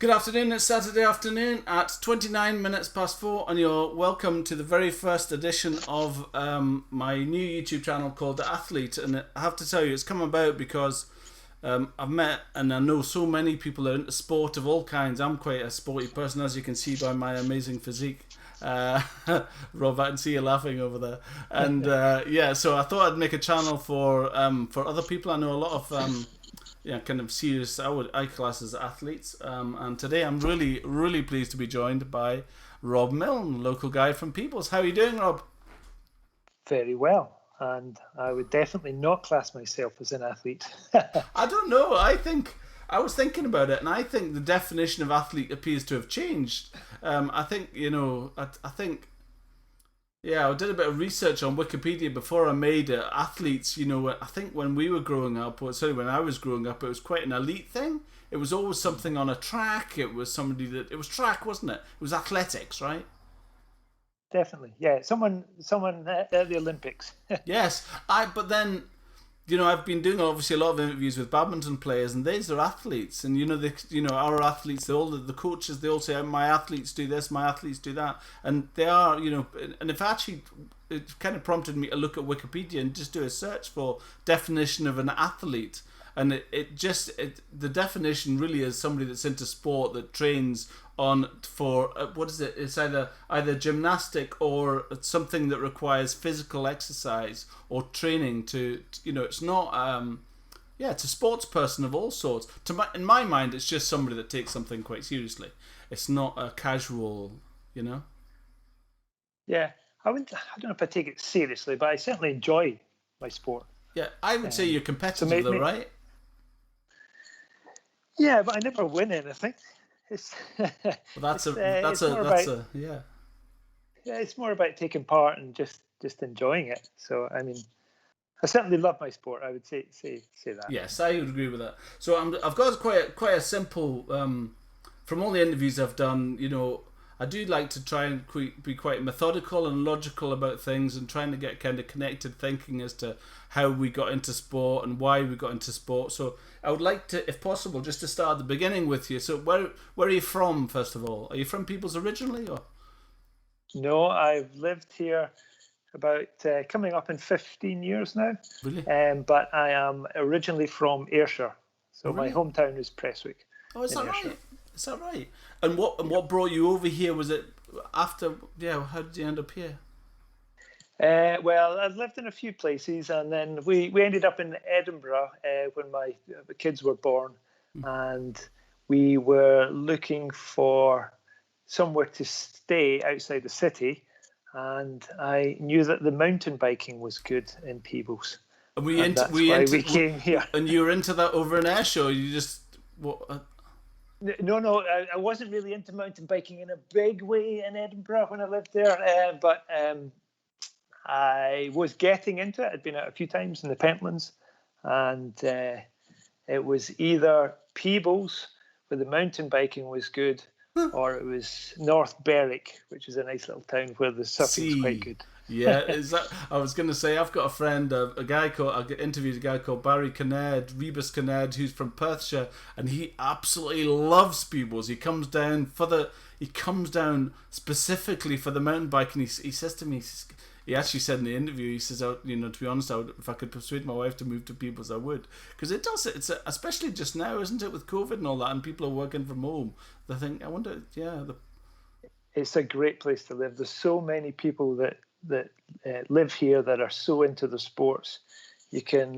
Good afternoon, it's Saturday afternoon at 29 minutes past 4 and you're welcome to the very first edition of my new YouTube channel called The Athlete. And I have to tell you, it's come about because I've met and I know so many people that are into sport of all kinds. I'm quite a sporty person, as you can see by my amazing physique. Rob, I can see you laughing over there. And yeah, so I thought I'd make a channel for other people. I know a lot of kind of serious, I class as athletes. And today I'm really pleased to be joined by Rob Milne, local guy from Peebles. How are you doing, Rob? Very well, and I would definitely not class myself as an athlete. I don't know. I was thinking about it, and I think the definition of athlete appears to have changed. I think, I think, yeah, I did a bit of research on Wikipedia before I made it. Athletes, I think when we were growing up, when I was growing up, it was quite an elite thing. It was always something on a track. It was it was track, wasn't it? It was athletics, right? Definitely, yeah. Someone at the Olympics. Yes, but then, I've been doing obviously a lot of interviews with badminton players, and these are athletes, and our athletes, the coaches, they all say, my athletes do this, my athletes do that, and they are, and if actually, it kind of prompted me to look at Wikipedia and just do a search for definition of an athlete, and the definition really is somebody that's into sport that trains for what is it? It's either gymnastic or something that requires physical exercise or training to it's not it's a sports person of all sorts. In my mind, it's just somebody that takes something quite seriously. It's not a casual, Yeah, I don't know if I take it seriously, but I certainly enjoy my sport. Yeah, I would say you're competitive, though, right? Yeah, but I never win anything. Well, yeah. Yeah, it's more about taking part and just enjoying it. So I mean, I certainly love my sport. I would say that. Yes, I would agree with that. So I've got quite a simple. From all the interviews I've done, I do like to try and be quite methodical and logical about things, and trying to get kind of connected thinking as to how we got into sport and why we got into sport. So I would like to, if possible, just to start at the beginning with you. So where are you from, first of all? Are you from Peebles originally, or? No, I've lived here about coming up in 15 years now. Really? But I am originally from Ayrshire, so really? My hometown is Prestwick. Oh, is that right? Is that right? And what brought you over here? Was it after? Yeah, how did you end up here? Well, I've lived in a few places, and then we ended up in Edinburgh when my kids were born, and we were looking for somewhere to stay outside the city, and I knew that the mountain biking was good in Peebles. And that's why we came here. And you were into that over in Ayrshire, or you just what? No, I wasn't really into mountain biking in a big way in Edinburgh when I lived there, but I was getting into it. I'd been out a few times in the Pentlands, and it was either Peebles, where the mountain biking was good, or it was North Berwick, which is a nice little town where the surfing's quite good. Yeah, is that? I was going to say, I've got a friend, I interviewed a guy called Barry Rebus Kinnaird, who's from Perthshire, and he absolutely loves Peebles. He comes down specifically for the mountain bike, and he says to me, he actually said in the interview, he says, to be honest, if I could persuade my wife to move to Peebles, I would, because especially just now, isn't it, with COVID and all that, and people are working from home. I think, I wonder, it's a great place to live. There's so many people that live here that are so into the sports. You can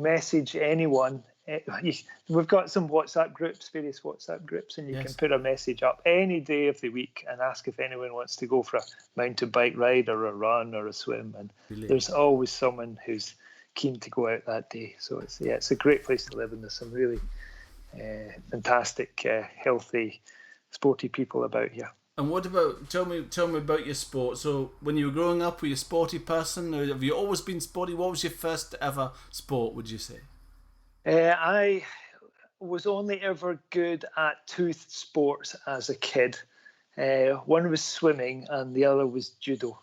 message anyone. We've got some various WhatsApp groups, and you can put a message up any day of the week and ask if anyone wants to go for a mountain bike ride or a run or a swim. And there's always someone who's keen to go out that day. So it's a great place to live, and there's some really fantastic, healthy, sporty people about here. And what about, tell me about your sport. So when you were growing up, were you a sporty person, or have you always been sporty? What was your first ever sport, would you say? I was only ever good at two sports as a kid. One was swimming and the other was judo.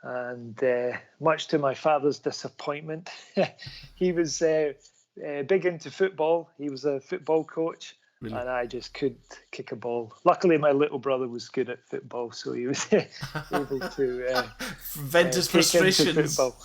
And much to my father's disappointment, he was big into football. He was a football coach. Really? And I just couldn't kick a ball. Luckily, my little brother was good at football, so he was able to vent his take into frustrations. football.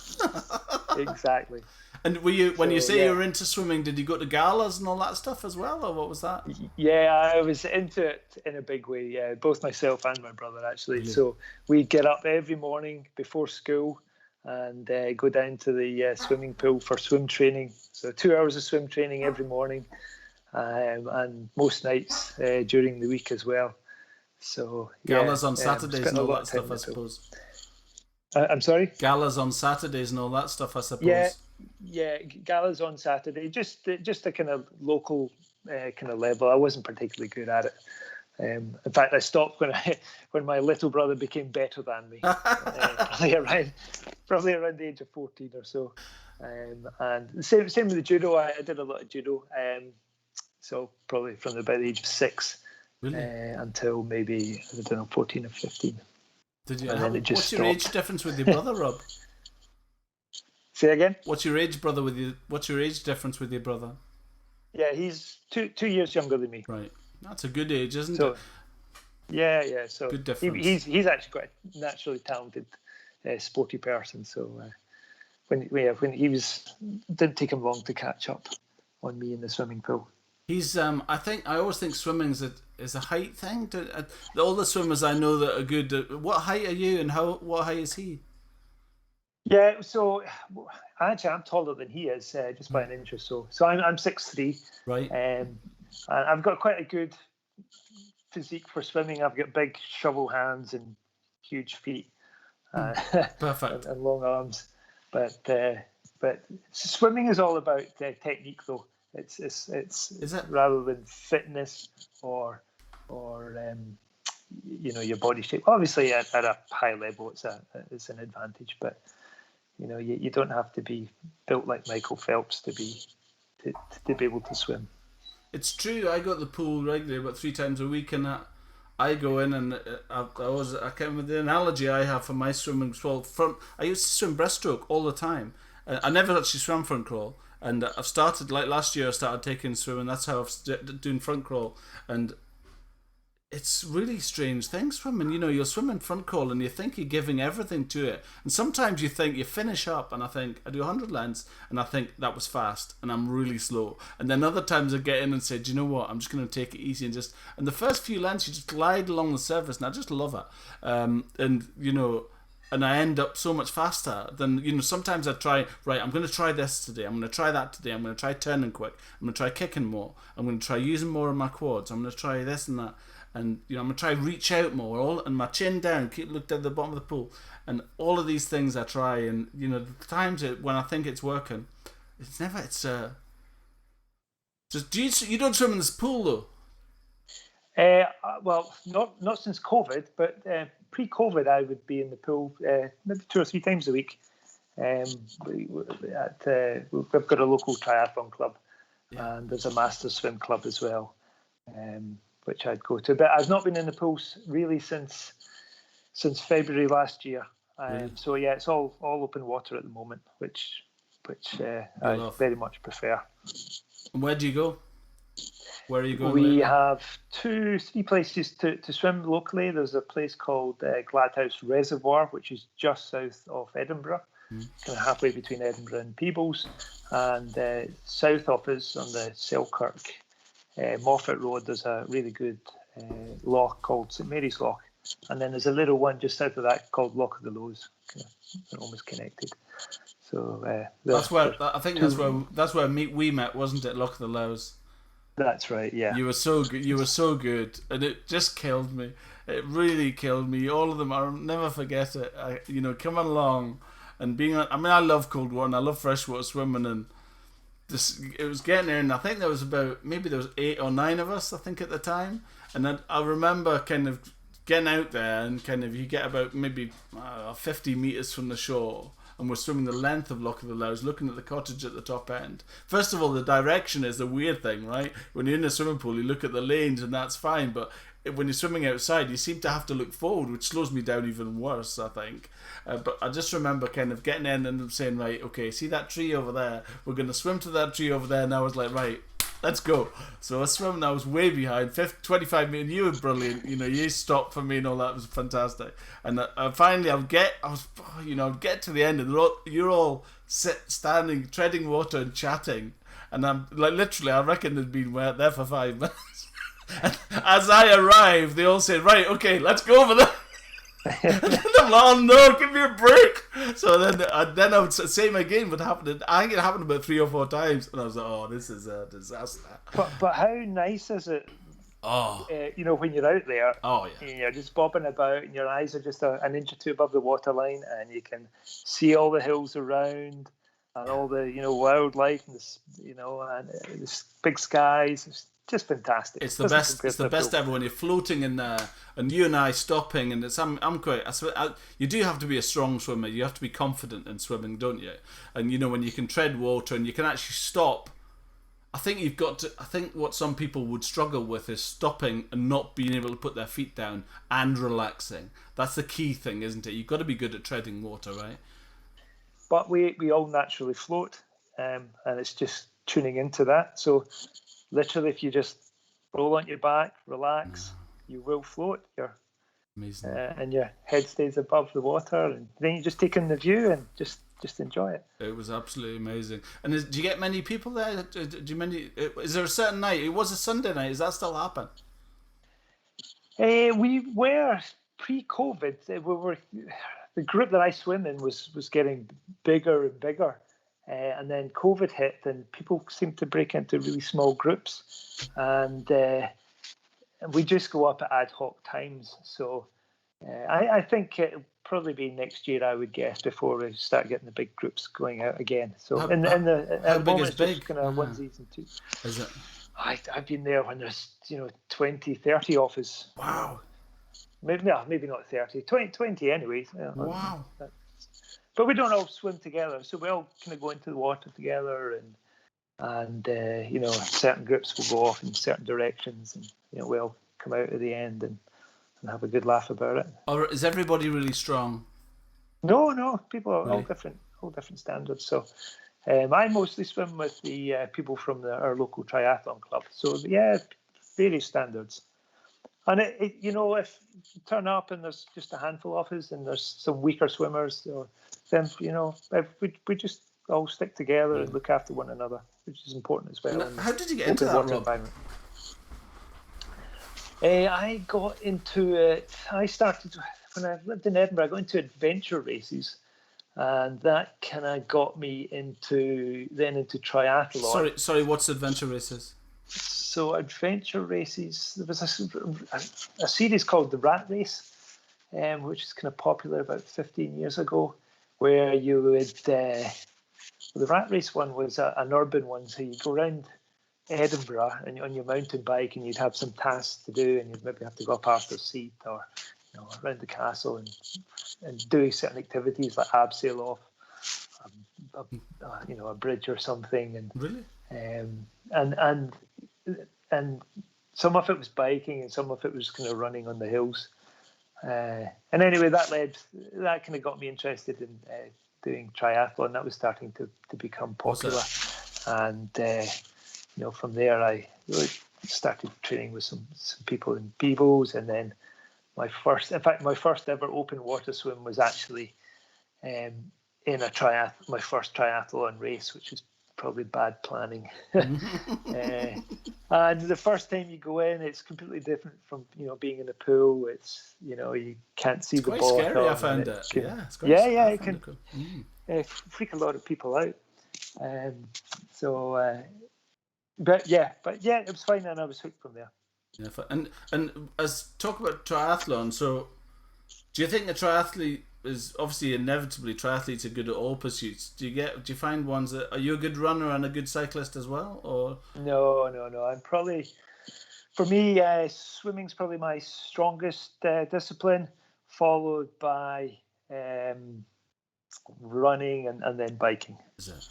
Exactly. And were you, when you say yeah. you were into swimming, did you go to galas and all that stuff as well, or what was that? Yeah, I was into it in a big way. Yeah, both myself and my brother actually. Really? So we'd get up every morning before school and go down to the swimming pool for swim training. So 2 hours of swim training every morning, and most nights during the week as well. So galas on Saturdays and all that time stuff, I suppose. I'm sorry? Galas on Saturdays and all that stuff, I suppose. Yeah, galas on Saturday. Just a kind of local kind of level. I wasn't particularly good at it. In fact, I stopped when my little brother became better than me. Probably around the age of 14 or so. And same with the judo. I did a lot of judo. So probably from about the age of 6 Really? Until maybe, I don't know, 14 or 15. Did you? What's your age difference with your brother, Rob? Say again? What's your age difference with your brother? Yeah, he's 2 years younger than me. Right. That's a good age, isn't it? Yeah. So good difference. He's actually quite a naturally talented, sporty person. So when he was, it didn't take him long to catch up on me in the swimming pool. He's I always think swimming is a height thing. All the swimmers I know that are good. What height are you, and what height is he? Yeah, so actually I'm taller than he is, just by an inch or so. So I'm 6'3". Right. And I've got quite a good physique for swimming. I've got big shovel hands and huge feet. Perfect. and long arms. But swimming is all about technique, though. It's is it? rather than fitness or your body shape. Obviously, at a high level, it's an advantage. But you don't have to be built like Michael Phelps to be able to swim. It's true. I go to the pool regularly, about 3 times a week, and I go in and I can't remember the analogy I have for my swimming. Well, I used to swim breaststroke all the time. I never actually swam front crawl, and I've started, like last year I started taking swimming. That's how I've doing front crawl, and it's really strange thing swimming. You'll swim in front crawl and you think you're giving everything to it, and sometimes you think you finish up, and I think I do 100 lengths and I think that was fast and I'm really slow, and then other times I get in and say, do you know what, I'm just going to take it easy and the first few lengths you just glide along the surface, and I just love it. And I end up so much faster than, sometimes I try, right, I'm going to try this today, I'm going to try that today, I'm going to try turning quick, I'm going to try kicking more, I'm going to try using more of my quads, I'm going to try this and that. And I'm gonna try reach out more, and my chin down, keep looking at the bottom of the pool, and all of these things I try. And the times when I think it's working, it's never. It's just you don't swim in this pool though? Well, not since COVID, but pre-COVID I would be in the pool maybe 2 or 3 times a week. We've got a local triathlon club, and there's a master swim club as well. Which I'd go to, but I've not been in the pools really since February last year. Really? So yeah, it's all open water at the moment, which I very much prefer. And where do you go? Where are you going? We have 3 places to swim locally. There's a place called Gladhouse Reservoir, which is just south of Edinburgh, kind of halfway between Edinburgh and Peebles, and south of us on the Selkirk Moffat Road, there's a really good loch called St Mary's Loch, and then there's a little one just south of that called Loch of the Lows. They're almost connected. So that's where we met, wasn't it? Loch of the Lows. That's right. Yeah. You were so good. You were so good, and it just killed me. It really killed me. All of them, I'll never forget it. Coming along and being. I mean, I love cold water and I love freshwater swimming, and it was getting there, and I think there was 8 or 9 of us, I think, at the time. And then I remember kind of getting out there, and kind of you get about maybe 50 metres from the shore, and we're swimming the length of Loch of the Lows, looking at the cottage at the top end. First of all, the direction is the weird thing, right? When you're in a swimming pool, you look at the lanes, and that's fine, but when you're swimming outside, you seem to have to look forward, which slows me down even worse, I think. But I just remember kind of getting in and saying, right, okay, see that tree over there? We're going to swim to that tree over there. And I was like, right, let's go. So I was swimming, I was way behind, 25 minutes, and you were brilliant. You stopped for me and all that. It was fantastic. And finally, I'd get to the end, and you're all standing, treading water and chatting. And I'm like, literally, I reckon they'd been there for 5 minutes. And as I arrived, they all said, right, okay, let's go over there. And I'm like, oh no, give me a break. So then I would say my game would happen. I think it happened about 3 or 4 times, and I was like, oh, this is a disaster. But how nice is it? Oh, when you're out there, oh yeah, and you're just bobbing about, and your eyes are just an inch or two above the waterline, and you can see all the hills around, and all the wildlife, and the big skies. It's just fantastic. It's the best. It's the best ever when you're floating in there, and you and I stopping, and I'm quite. You do have to be a strong swimmer. You have to be confident in swimming, don't you? And when you can tread water and you can actually stop. I think you've got to. I think what some people would struggle with is stopping and not being able to put their feet down and relaxing. That's the key thing, isn't it? You've got to be good at treading water, right? But we all naturally float, and it's just tuning into that. So literally, if you just roll on your back, relax, you will float. You're amazing, and your head stays above the water, and then you just take in the view and just enjoy it. It was absolutely amazing. And do you get many people there? Is there a certain night? It was a Sunday night. Is that still happen? We were pre-COVID. The group that I swim in was getting bigger and bigger, and then COVID hit, and people seemed to break into really small groups, and we just go up at ad hoc times. So I think it'll probably be next year, I would guess, before we start getting the big groups going out again. So how big is big? Just kind of onesies and two. Is it? I've been there when there's 20, 30 of us. Wow. Maybe not 30, 20 anyways. Wow. But we don't all swim together, so we all kind of go into the water together, and certain groups will go off in certain directions, and we all come out at the end and have a good laugh about it. Or is everybody really strong? No, people are really? all different standards. So I mostly swim with the people from our local triathlon club. So yeah, various standards. And if you turn up and there's just a handful of us and there's some weaker swimmers, then we just all stick together and look after one another, which is important as well. How did you get into that, Rob? I got into it. I started when I lived in Edinburgh. I got into adventure races, and that kind of got me into triathlon. Sorry. What's adventure races? So adventure races. There was a series called the Rat Race, which is kind of popular about 15 years ago, where you would. The Rat Race one was an urban one, so you go around Edinburgh and on your mountain bike, and you'd have some tasks to do, and you'd maybe have to go up Arthur's Seat or around the castle and do certain activities like abseil off a bridge or something, and really, and some of it was biking and some of it was kind of running on the hills, and anyway that kind of got me interested in doing triathlon. That was starting to become popular, and from there I really started training with some people in Beebles, and then my first ever open water swim was actually in my first triathlon race, which was probably bad planning. And the first time you go in, it's completely different from being in a pool. It's you can't see the bottom. Quite scary, I found it. It can freak a lot of people out. But it was fine, and I was hooked from there. Yeah, and as talk about triathlon. So, do you think a triathlete is obviously inevitably triathletes are good at all pursuits? Do you find ones that are you a good runner and a good cyclist as well, or no? I'm probably, for me, swimming's probably my strongest discipline, followed by running and then biking. Is it?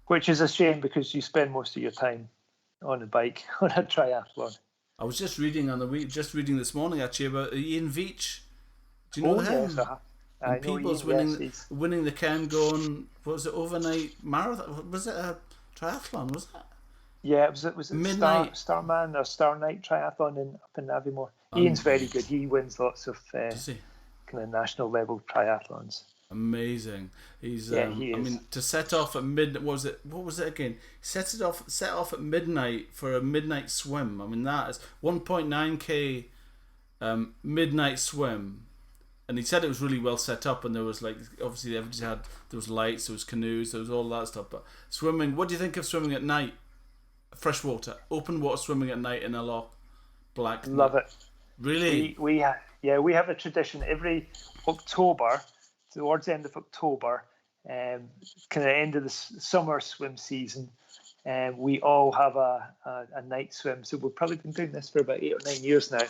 Which is a shame because you spend most of your time on a bike on a triathlon. I was just reading this morning actually about Ian Veach. Do you know him? Yes, and Peebles winning the Cairngorm. What was it, overnight marathon? Was it a triathlon? Was that? Yeah, was it Midnight. Starman or Star Night Triathlon up in Aviemore? Ian's very good. Amazing. He wins lots of Does he? kind of national level triathlons. Amazing. He's Yeah, he I is. mean, to set off at mid, what was it again? Set off at midnight for a midnight swim. I mean, that is 1.9k midnight swim. And he said it was really well set up, and there was like, obviously everybody had, there was lights, there was canoes, there was all that stuff. But swimming, what do you think of swimming at night? Freshwater, open water swimming at night in a loch, black. Love it. Really? We have a tradition every October, towards the end of October, kind of end of the summer swim season, and we all have a night swim. So we've probably been doing this for about 8 or 9 years now.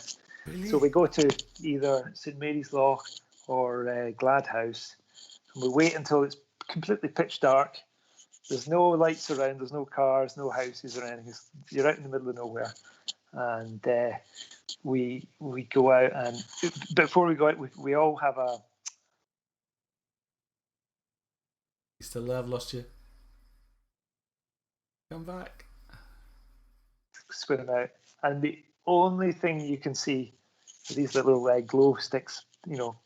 Really? So we go to either St Mary's Loch or Gladhouse, and we wait until it's completely pitch dark. There's no lights around, there's no cars, no houses or anything. You're out in the middle of nowhere, and we go out, and before we go out, we all have a. You still there? I've lost you. Come back. Swim out, and the only thing you can see are these little glow sticks,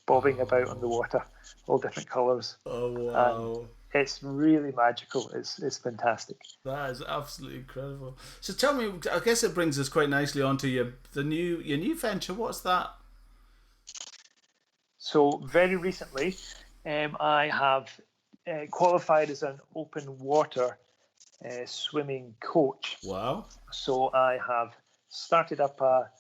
bobbing about on the water, all different colours. Oh wow! And it's really magical. It's fantastic. That is absolutely incredible. So tell me, I guess it brings us quite nicely onto your new venture. What's that? So very recently, I have qualified as an open water swimming coach. Wow! So I have started up a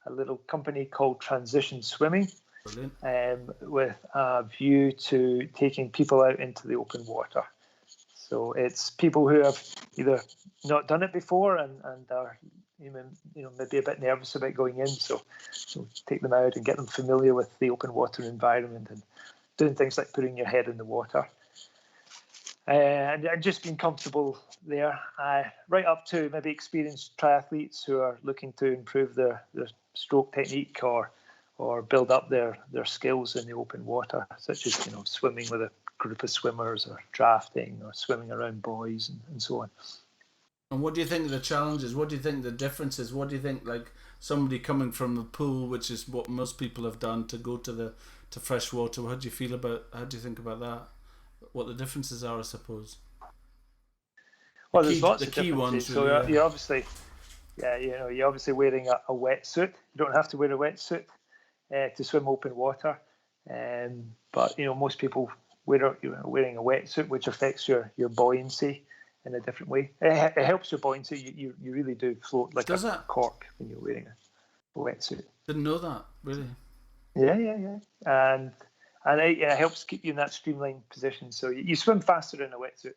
little company called Transition Swimming, Brilliant. with a view to taking people out into the open water. So it's people who have either not done it before and are maybe a bit nervous about going in. So take them out and get them familiar with the open water environment and doing things like putting your head in the water. And just being comfortable there, right up to maybe experienced triathletes who are looking to improve their stroke technique or build up their skills in the open water, such as swimming with a group of swimmers or drafting or swimming around buoys and so on. And what do you think the challenge is? What do you think the difference is? What do you think, like somebody coming from the pool, which is what most people have done, to go to fresh water? How do you think about that? What the differences are, I suppose. Well, there's lots of key differences. ones. Really, so you're obviously, you're obviously wearing a wetsuit. You don't have to wear a wetsuit to swim open water, but most people wearing a wetsuit, which affects your buoyancy in a different way. It helps your buoyancy. You really do float like a cork when you're wearing a wetsuit. Didn't know that, really. Yeah. And it helps keep you in that streamlined position. So you swim faster in a wetsuit.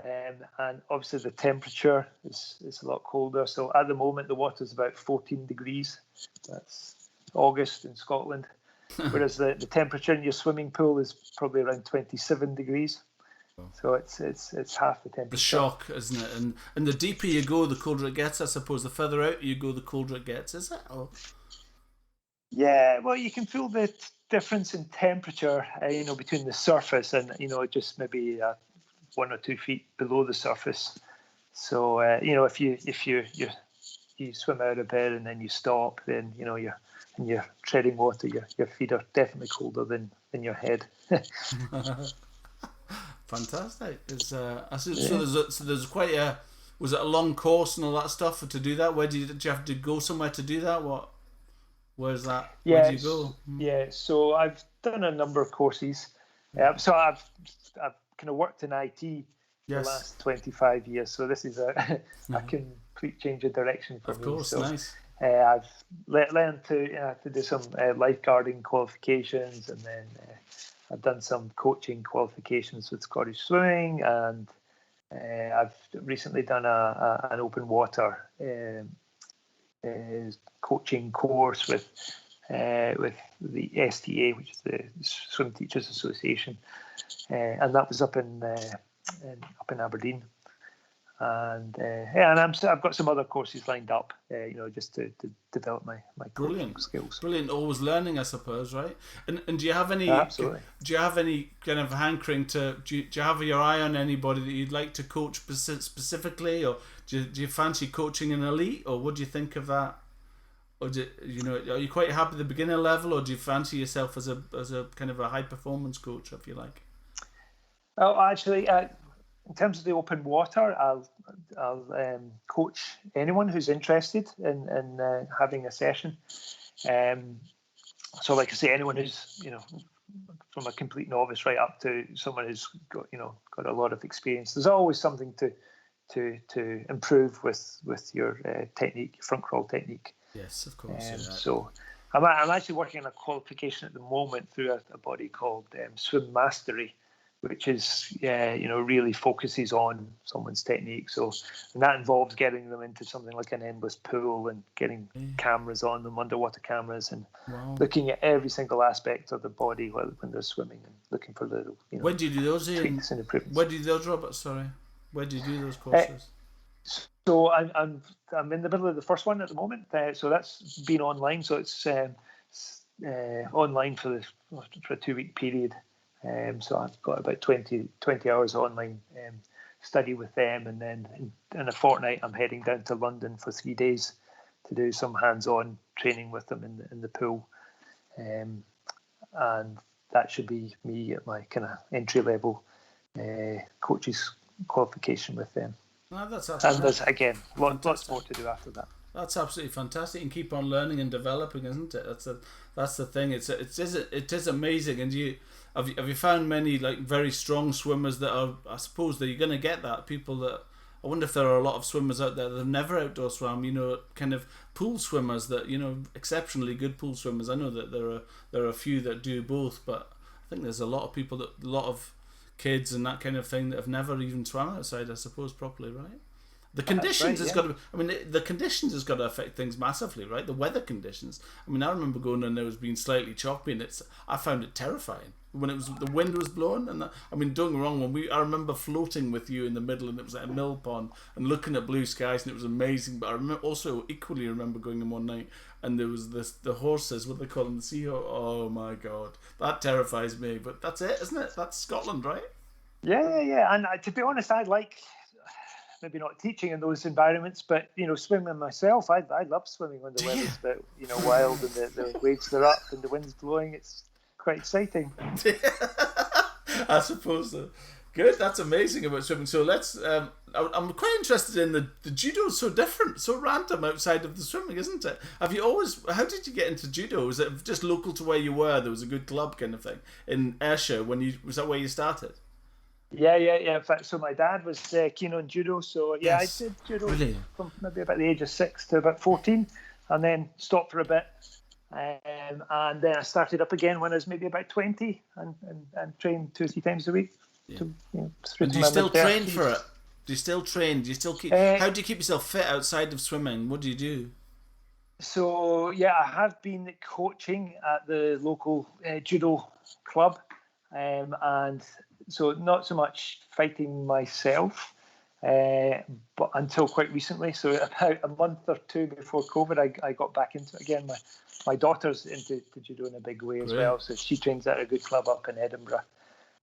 And obviously the temperature is a lot colder. So at the moment the water is about 14 degrees. That's August in Scotland. Whereas the temperature in your swimming pool is probably around 27 degrees. So it's half the temperature. The shock, isn't it? And the deeper you go, the colder it gets, I suppose. The further out you go, the colder it gets, is it? Or? Yeah, well, you can feel the difference in temperature, between the surface and, just maybe 1 or 2 feet below the surface. So, if you swim out a bit and then you stop, then, you're treading water, your feet are definitely colder than your head. Fantastic. So there's quite was it a long course and all that stuff to do that? Did you have to go somewhere to do that? Where's that? Yeah, where do you go? Yeah, so I've done a number of courses. So I've kind of worked in IT for the last 25 years. So this is a complete change of direction for me. Of course, so, nice. I've learned to do some lifeguarding qualifications, and then I've done some coaching qualifications with Scottish Swimming, and I've recently done an open water coaching course with the STA, which is the Swim Teachers Association, and that was up in Aberdeen. and and I've got some other courses lined up, just to develop my coaching skills. Brilliant. Always learning, I suppose, right? And do you have any? Absolutely. Do you have any kind of hankering to? Do you have your eye on anybody that you'd like to coach specifically, or do you fancy coaching an elite, or what do you think of that? Or are you quite happy at the beginner level, or do you fancy yourself as a kind of a high performance coach, if you like? Oh, actually, in terms of the open water, I'll coach anyone who's interested in having a session. So, like I say, anyone who's from a complete novice right up to someone who's got a lot of experience. There's always something to improve with your technique, your front crawl technique. Yes, of course. So I'm actually working on a qualification at the moment through a body called Swim Mastery, which is really focuses on someone's technique. So, and that involves getting them into something like an endless pool and getting cameras on them, underwater cameras, and looking at every single aspect of the body when they're swimming and looking for little. When do you do those? Tweaks and improvements. Where do you do those, Robert? Sorry, where do you do those courses? So I'm in the middle of the first one at the moment. So that's been online. So it's online for a 2-week period. So I've got about 20 hours of online study with them, and then in a fortnight I'm heading down to London for 3 days to do some hands-on training with them in the pool, and that should be me at my kind of entry-level coach's qualification with them. No, that's and there's again lots more to do after that. That's absolutely fantastic, and keep on learning and developing, isn't it? That's the thing. It is amazing. And have you found many like very strong swimmers that are? I suppose that you're going to get that people that. I wonder if there are a lot of swimmers out there that have never outdoor swam. Kind of pool swimmers that exceptionally good pool swimmers. I know that there are a few that do both, but I think there's a lot of people a lot of kids and that kind of thing that have never even swam outside, I suppose, properly, right? The conditions has got to. I mean, the conditions has got to affect things massively, right? The weather conditions. I mean, I remember going and it was being slightly choppy, and I found it terrifying when the wind was blowing. And I mean, don't get me wrong. I remember floating with you in the middle, and it was like a mill pond, and looking at blue skies, and it was amazing. But I also equally remember going in one night, and there was the horses, what they call them, the sea horse. Oh my god, that terrifies me. But that's it, isn't it? That's Scotland, right? Yeah. And to be honest, I like. Maybe not teaching in those environments, but swimming myself. I love swimming when the weather's a bit wild and the waves are up and the wind's blowing. It's quite exciting. I suppose so. Good. That's amazing about swimming. So let's. I'm quite interested in the judo. Is so different, so random outside of the swimming, isn't it? How did you get into judo? Was it just local to where you were? There was a good club kind of thing in Ayrshire. Was that where you started? Yeah. In fact, so my dad was keen on judo, so yes. I did judo from maybe about the age of 6 to about 14, and then stopped for a bit, and then I started up again when I was maybe about 20, and trained 2 or 3 times a week. Yeah. And do you still train for it? Do you still train? Do you still keep? How do you keep yourself fit outside of swimming? What do you do? So I have been coaching at the local judo club, and. So not so much fighting myself, but until quite recently. So about a month or 2 before COVID, I got back into it again. My daughter's into judo in a big way as well. So she trains at a good club up in Edinburgh.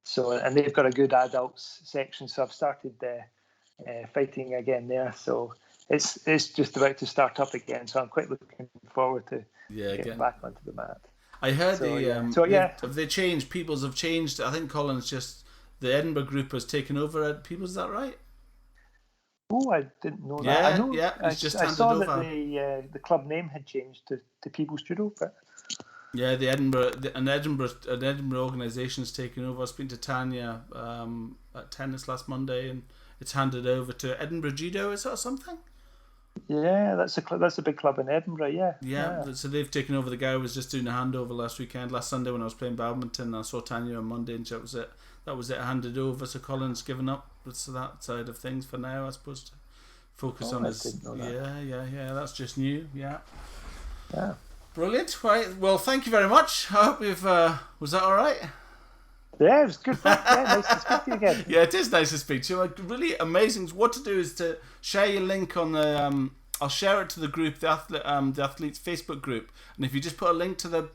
So and they've got a good adults section. So I've started fighting again there. So it's just about to start up again. So I'm quite looking forward to getting back onto the mat. I heard have they changed? People's have changed. I think Colin's the Edinburgh group has taken over at People's. Is that right? Oh, I didn't know that. I know. Yeah, I saw that the club name had changed to People's Judo, but yeah, an Edinburgh organisation has taken over. I spoke to Tanya at tennis last Monday, and it's handed over to Edinburgh Judo. Is that something? Yeah, that's a big club in Edinburgh. Yeah. So they've taken over. The guy was just doing a handover last Sunday when I was playing badminton. I saw Tanya on Monday, and that was it. That was it, handed over. So Colin's given up to that side of things for now, I suppose, to focus on his. Didn't know that. Yeah. That's just new. Yeah. Brilliant. Right. Well, thank you very much. I hope you've. Was that all right? Yeah, it was good fun. Yeah, nice to speak to you again. Yeah, it is nice to speak to you. Really amazing. What to do is to share your link on the. I'll share it to the group, the athletes Facebook group, and if you just put a link to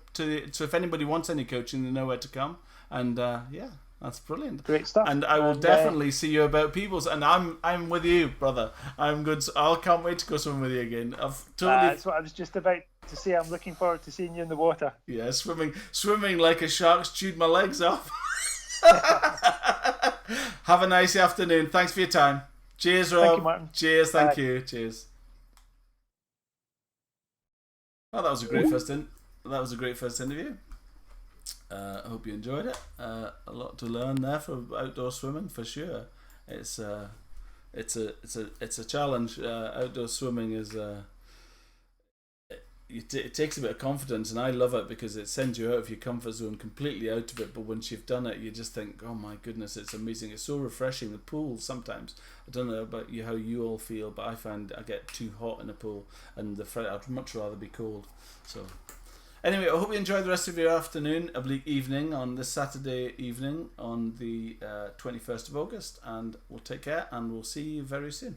so if anybody wants any coaching, they know where to come. And yeah, that's brilliant. Great stuff. And I will definitely see you about Peebles, and I'm with you, brother. I'm good. I can't wait to go swimming with you again. I've totally. That's what I was just about to say. I'm looking forward to seeing you in the water. Yeah, swimming like a shark's chewed my legs off. Have a nice afternoon. Thanks for your time. Cheers, Rob. Thank you, Martin. Cheers. Thank you. Cheers. Oh, that was a great first interview. I hope you enjoyed it. A lot to learn there for outdoor swimming for sure. It's a challenge. Outdoor swimming is it takes a bit of confidence, and I love it because it sends you out of your comfort zone, completely out of it. But once you've done it, you just think, oh my goodness, it's amazing. It's so refreshing. The pool sometimes, I don't know about you, how you all feel, but I find I get too hot in a pool, and I'd much rather be cold. So anyway, I hope you enjoy the rest of your afternoon, oblique evening on this Saturday evening on the 21st of August, and we'll take care, and we'll see you very soon.